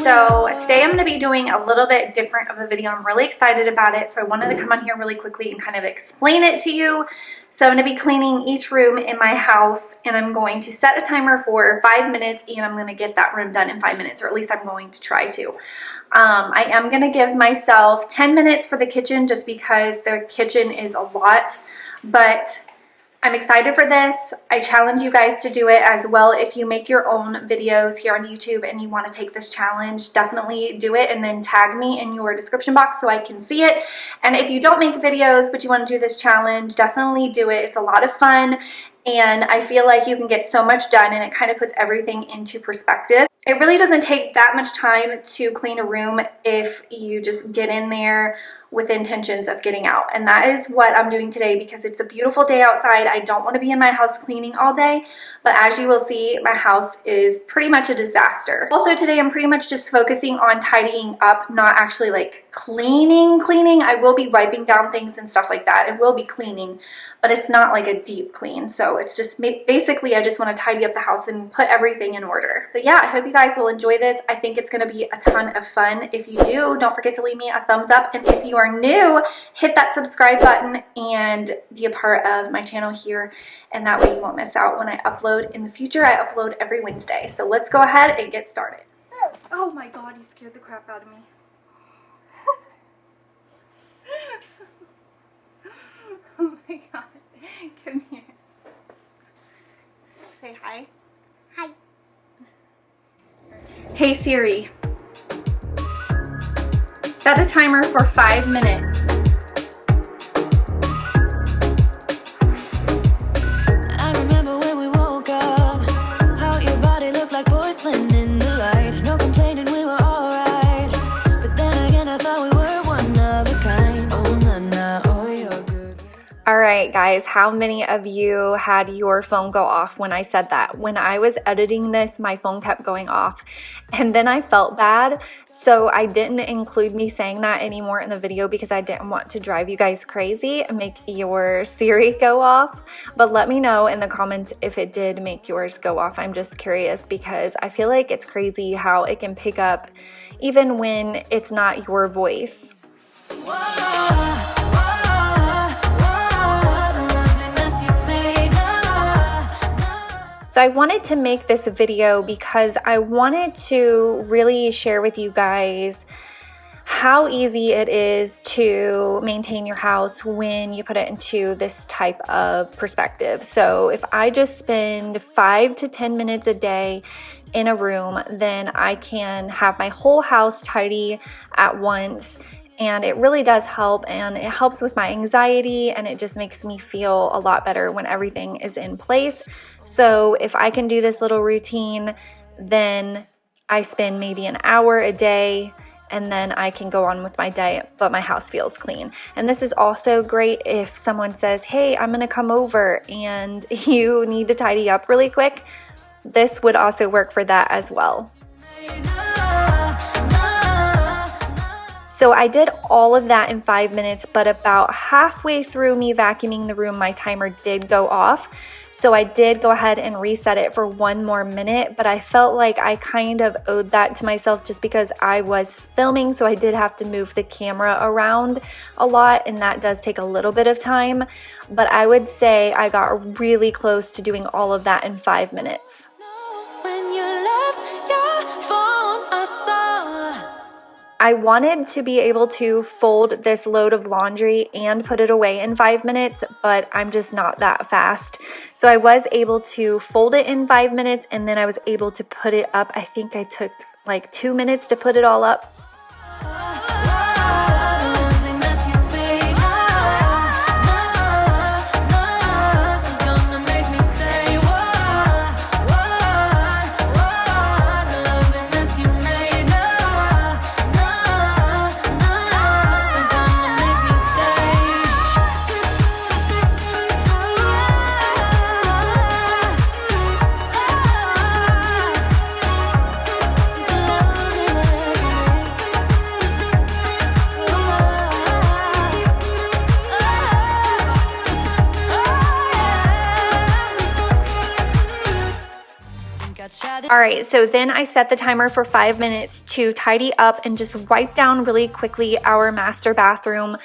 So today I'm going to be doing a little bit different of a video. I'm really excited about it, so I wanted to come on here really quickly and kind of explain it to you. So I'm going to be cleaning each room in my house, and I'm going to set a timer for 5 minutes, and I'm going to get that room done in 5 minutes, or at least I'm going to try to. I am going to give myself 10 minutes for the kitchen just because the kitchen is a lot, but I'm excited for this. I challenge you guys to do it as well. If you make your own videos here on YouTube and you want to take this challenge, definitely do it and then tag me in your description box so I can see it. And if you don't make videos but you want to do this challenge, definitely do it. It's a lot of fun, and I feel like you can get so much done, and it kind of puts everything into perspective. It really doesn't take that much time to clean a room if you just get in there with intentions of getting out. And that is what I'm doing today because it's a beautiful day outside. I don't want to be in my house cleaning all day, but as you will see, my house is pretty much a disaster. Also today I'm pretty much just focusing on tidying up, not actually like cleaning. I will be wiping down things and stuff like that. It will be cleaning, but it's not like a deep clean. So it's just basically I just want to tidy up the house and put everything in order. So yeah, I hope you guys will enjoy this. I think it's going to be a ton of fun. If you do, don't forget to leave me a thumbs up. And if you are new, hit that subscribe button and be a part of my channel here. And that way you won't miss out when I upload in the future. I upload every Wednesday. So let's go ahead and get started. Oh my God, you scared the crap out of me. Oh my God. Come here. Say hi. Hi. Hey Siri. Set a timer for 5 minutes. I remember when we woke up, how your body looked like porcelain in the light. No complaining, we were alright. But then again, I thought we were one of a kind. Oh, nah, oh, you're good. Alright guys, how many of you had your phone go off when I said that? When I was editing this, my phone kept going off, and then I felt bad, so I didn't include me saying that anymore in the video because I didn't want to drive you guys crazy and make your Siri go off. But let me know in the comments if it did make yours go off. I'm just curious because I feel like it's crazy how it can pick up even when it's not your voice. So I wanted to make this video because I wanted to really share with you guys how easy it is to maintain your house when you put it into this type of perspective. So if I just spend 5 to 10 minutes a day in a room, then I can have my whole house tidy at once. And it really does help, and it helps with my anxiety, and it just makes me feel a lot better when everything is in place. So if I can do this little routine, then I spend maybe an hour a day, and then I can go on with my day, but my house feels clean. And this is also great if someone says, hey, I'm gonna come over and you need to tidy up really quick. This would also work for that as well. So I did all of that in 5 minutes, but about halfway through me vacuuming the room, my timer did go off. So I did go ahead and reset it for 1 more minute, but I felt like I kind of owed that to myself just because I was filming, so I did have to move the camera around a lot, and that does take a little bit of time. But I would say I got really close to doing all of that in 5 minutes. When you left your phone, I saw. I wanted to be able to fold this load of laundry and put it away in 5 minutes, but I'm just not that fast. So I was able to fold it in 5 minutes, and then I was able to put it up. I think I took like 2 minutes to put it all up. All right, so then I set the timer for 5 minutes to tidy up and just wipe down really quickly our master bathroom.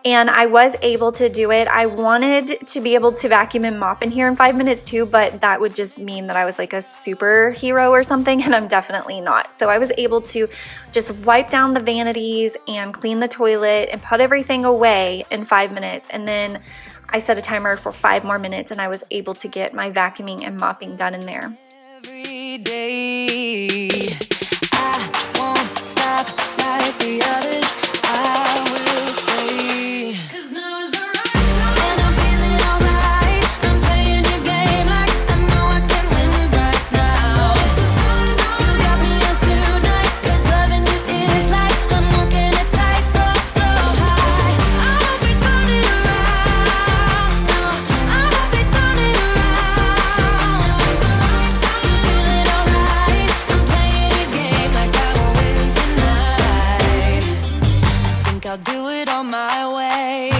And I was able to do it. I wanted to be able to vacuum and mop in here in 5 minutes too, but that would just mean that I was like a superhero or something, and I'm definitely not. So I was able to just wipe down the vanities and clean the toilet and put everything away in 5 minutes. And then I set a timer for 5 more minutes, and I was able to get my vacuuming and mopping done in there. Every day, I won't stop like the others. I will stay. 'Cause now is the right time, and I'm feeling alright. I'm playing your game like I know I can win right now. It's a fun night. You got me up tonight, 'cause loving you is like I'm walking a tightrope so high. I won't be turning around. No, I won't be turning around. It's the right time. You feeling alright. I'm playing your game like I will win tonight. I think I'll do it on my way.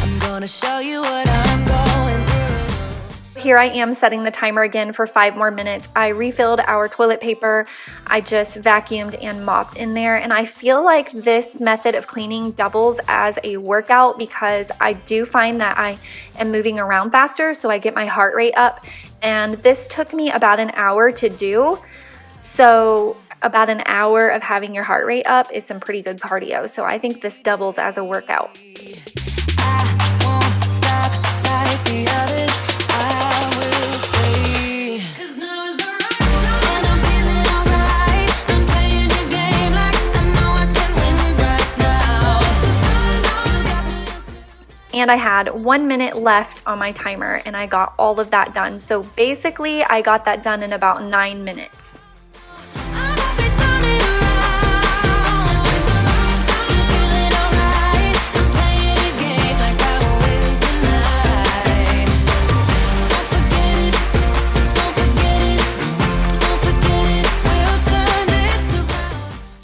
I'm gonna show you what I'm going through. Here I am setting the timer again for 5 more minutes. I refilled our toilet paper. I just vacuumed and mopped in there. And I feel like this method of cleaning doubles as a workout because I do find that I am moving around faster, so I get my heart rate up. And this took me about an hour to do. So about an hour of having your heart rate up is some pretty good cardio. So I think this doubles as a workout. I won't stop like the others. I will stay. 'Cause now is the right time, and I'm feeling alright. I'm playing your game like I know I can win right now. It's a fun night. You got me up to. And I had 1 minute left on my timer, and I got all of that done. So basically, I got that done in about 9 minutes. I won't be turning around. It's the right time. You feeling alright. I'm playing your game like I will win tonight. Don't forget it. Don't forget it. Don't forget it. We'll turn this around.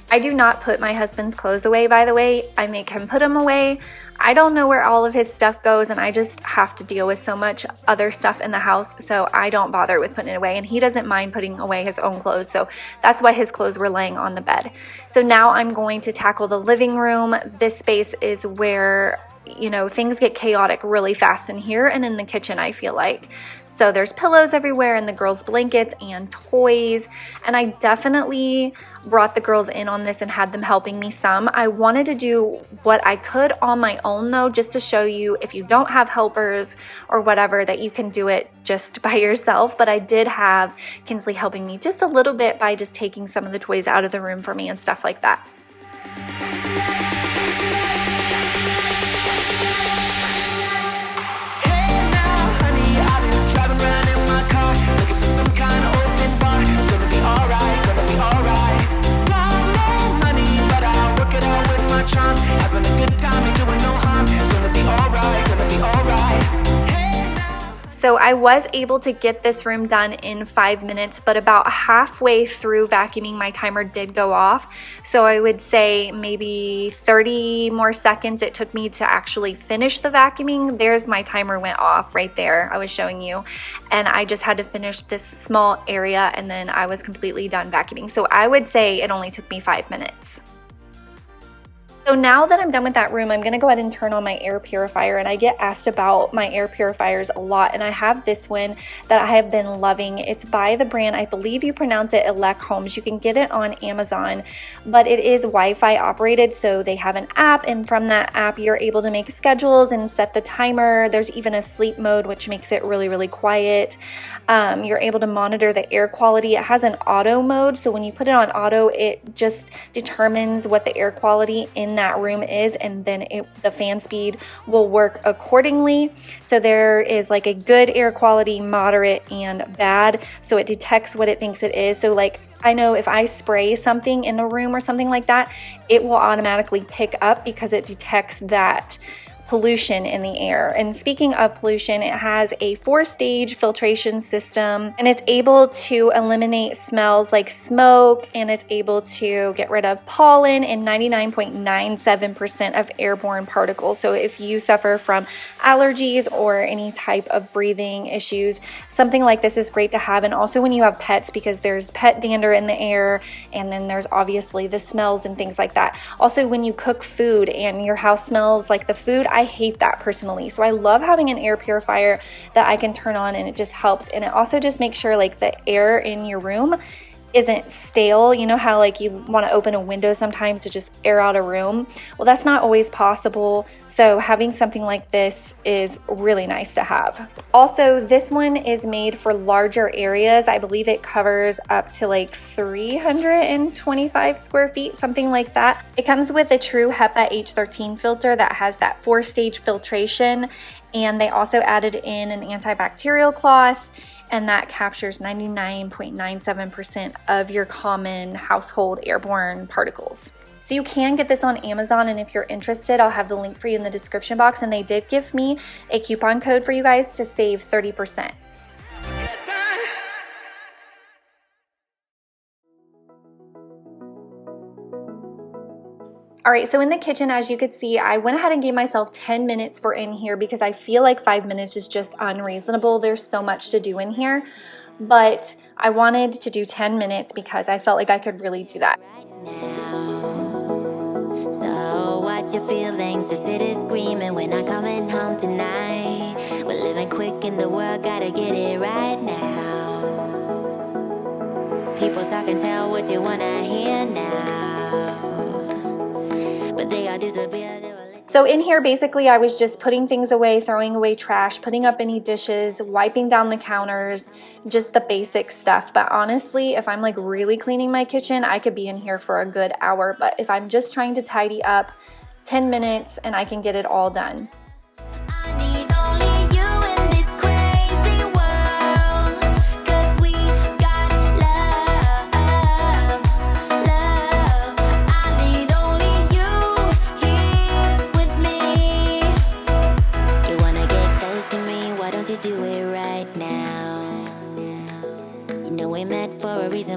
I do not put my husband's clothes away, by the way. I make him put them away. I don't know where all of his stuff goes, and I just have to deal with so much other stuff in the house, so I don't bother with putting it away, and he doesn't mind putting away his own clothes, so that's why his clothes were laying on the bed. So now I'm going to tackle the living room. This space is where, you know, things get chaotic really fast in here and in the kitchen, I feel like. So there's pillows everywhere and the girls' blankets and toys, and I definitely brought the girls in on this and had them helping me some. I wanted to do what I could on my own though, just to show you if you don't have helpers or whatever, that you can do it just by yourself. But I did have Kinsley helping me just a little bit by just taking some of the toys out of the room for me and stuff like that. Hey now, honey, I've been driving around in my car, looking for some kind of open bar. It's gonna be alright, gonna be alright. No money, but I'll work it out with my charm. Having a good time, ain't doing no harm. It's gonna be alright, gonna be alright. Hey now. So I was able to get this room done in 5 minutes, but about halfway through vacuuming, my timer did go off. So I would say maybe 30 more seconds it took me to actually finish the vacuuming. There's my timer went off right there, I was showing you. And I just had to finish this small area, and then I was completely done vacuuming. So I would say it only took me 5 minutes. So now that I'm done with that room, I'm gonna go ahead and turn on my air purifier, and I get asked about my air purifiers a lot, and I have this one that I have been loving. It's by the brand, I believe you pronounce it Elec Homes. You can get it on Amazon, but it is Wi-Fi operated, so they have an app, and from that app you're able to make schedules and set the timer. There's even a sleep mode, which makes it really, really quiet. You're able to monitor the air quality. It has an auto mode, so when you put it on auto, it just determines what the air quality in that room is, and then the fan speed will work accordingly. So there is like a good air quality, moderate, and bad, so it detects what it thinks it is. So like, I know if I spray something in a room or something like that, it will automatically pick up because it detects that pollution in the air. And speaking of pollution, it has a 4-stage filtration system, and it's able to eliminate smells like smoke, and it's able to get rid of pollen and 99.97% of airborne particles. So if you suffer from allergies or any type of breathing issues, something like this is great to have. And also when you have pets, because there's pet dander in the air, and then there's obviously the smells and things like that. Also, when you cook food and your house smells like the food, I hate that personally. So I love having an air purifier that I can turn on, and it just helps. And it also just makes sure like the air in your room isn't stale. You know how like you want to open a window sometimes to just air out a room? Well, that's not always possible. So having something like this is really nice to have. Also, this one is made for larger areas. I believe it covers up to like 325 square feet, something like that. It comes with a true HEPA H13 filter that has that 4-stage filtration, and they also added in an antibacterial cloth, and that captures 99.97% of your common household airborne particles. So you can get this on Amazon, and if you're interested, I'll have the link for you in the description box, and they did give me a coupon code for you guys to save 30%. All right, so in the kitchen, as you could see, I went ahead and gave myself 10 minutes for in here because I feel like 5 minutes is just unreasonable. There's so much to do in here, but I wanted to do 10 minutes because I felt like I could really do that. So watch your feelings, the city's screaming, we're not coming home tonight. We're living quick in the world, gotta get it right now. People talk and tell what you wanna hear now, but they all disappear. So in here, basically, I was just putting things away, throwing away trash, putting up any dishes, wiping down the counters, just the basic stuff. But honestly, if I'm like really cleaning my kitchen, I could be in here for a good hour. But if I'm just trying to tidy up, 10 minutes and I can get it all done.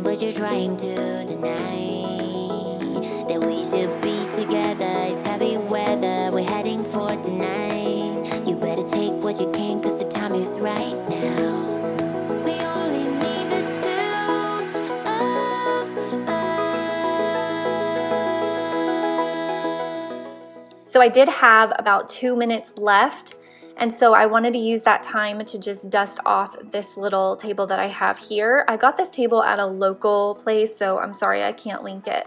But you're trying to deny that we should be together. It's heavy weather, we're heading for tonight. You better take what you can, cause the time is right now. We only need the two of us. So I did have about 2 minutes left. And so I wanted to use that time to just dust off this little table that I have here. I got this table at a local place, so I'm sorry I can't link it.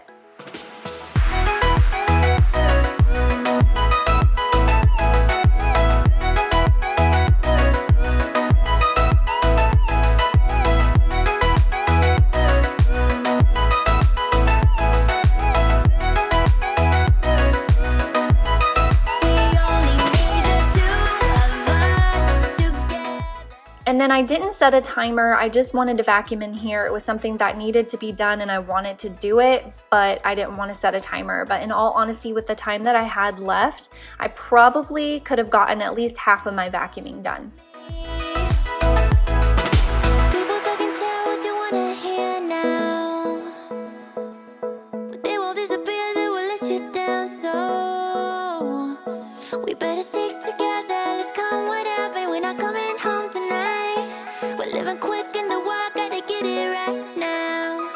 And then I didn't set a timer. I just wanted to vacuum in here. It was something that needed to be done and I wanted to do it, but I didn't want to set a timer. But in all honesty, with the time that I had left, I probably could have gotten at least half of my vacuuming done. People talk and tell what you wanna hear now, but they won't disappear, they will let you down. So we better stick together. Let's come whatever. We're not coming home tonight. We're living quick in the world, gotta get it right now.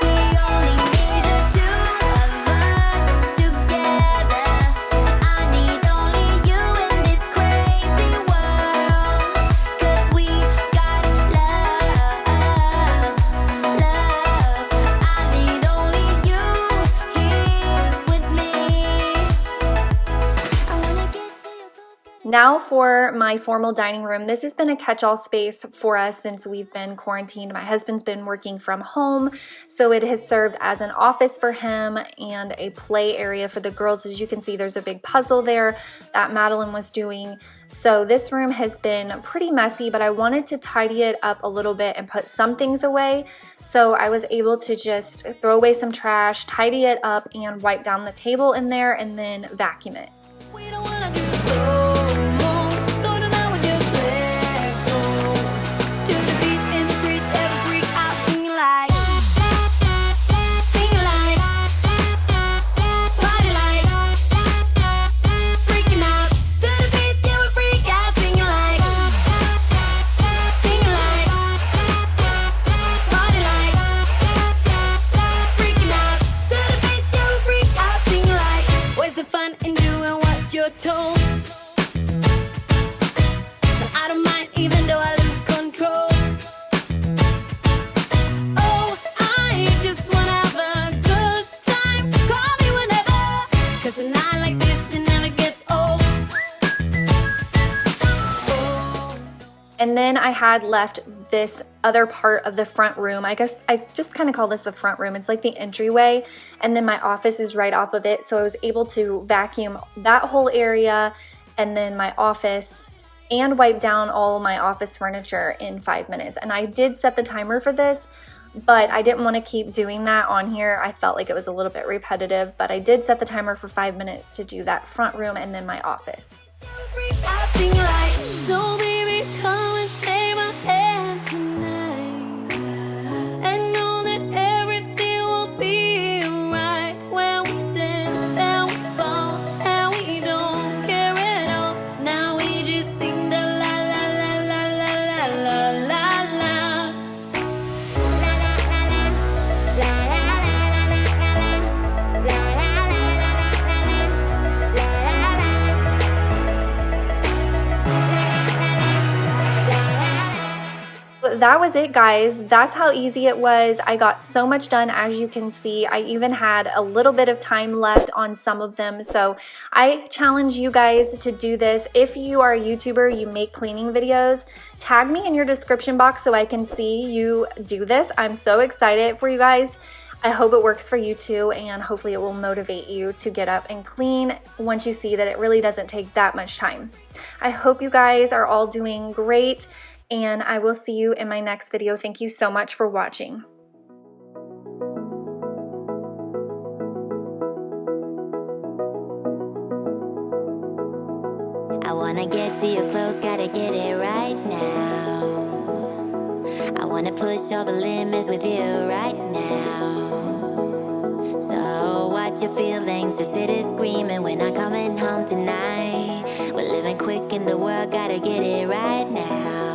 We only need the two of Now for my formal dining room. This has been a catch-all space for us since we've been quarantined. My husband's been working from home, so it has served as an office for him and a play area for the girls. As you can see, there's a big puzzle there that Madeline was doing. So this room has been pretty messy, but I wanted to tidy it up a little bit and put some things away. So I was able to just throw away some trash, tidy it up, and wipe down the table in there and then vacuum it. We don't wanna do slow-mo, so tonight we just let go. To the beat in the streets, every freak out, singing like, party like, freaking out. To the beat, yeah, we freak out, singing like, party like, freaking out. To the beat, yeah, we freak out, singing like, where's the fun in doing what you're told? But I don't mind even though I lose control. Oh, I just wanna have a good time, so call me whenever, 'cause a night like this, it never gets old. And then I had left this other part of the front room. I guess I just kind of call this the front room. It's like the entryway, and then my office is right off of it. So I was able to vacuum that whole area and then my office and wipe down all my office furniture in 5 minutes. And I did set the timer for this, but I didn't want to keep doing that on here. I felt like it was a little bit repetitive, but I did set the timer for 5 minutes to do that front room and then my office. Freak out, singing like, so baby, come and take my hand tonight, and know that everything will be alright when we dance and we fall and we don't care at all. Now we just sing the la la la la la la la la la. That was it, guys. That's how easy it was. I got so much done, as you can see. I even had a little bit of time left on some of them. So I challenge you guys to do this. If you are a YouTuber, you make cleaning videos, tag me in your description box so I can see you do this. I'm so excited for you guys. I hope it works for you too, and hopefully it will motivate you to get up and clean once you see that it really doesn't take that much time. I hope you guys are all doing great, and I will see you in my next video. Thank you so much for watching. I wanna get to your clothes, gotta get it right now. I wanna push all the limits with you right now. So watch your feelings, the city's screaming, we're not coming home tonight. We're living quick in the world, gotta get it right now.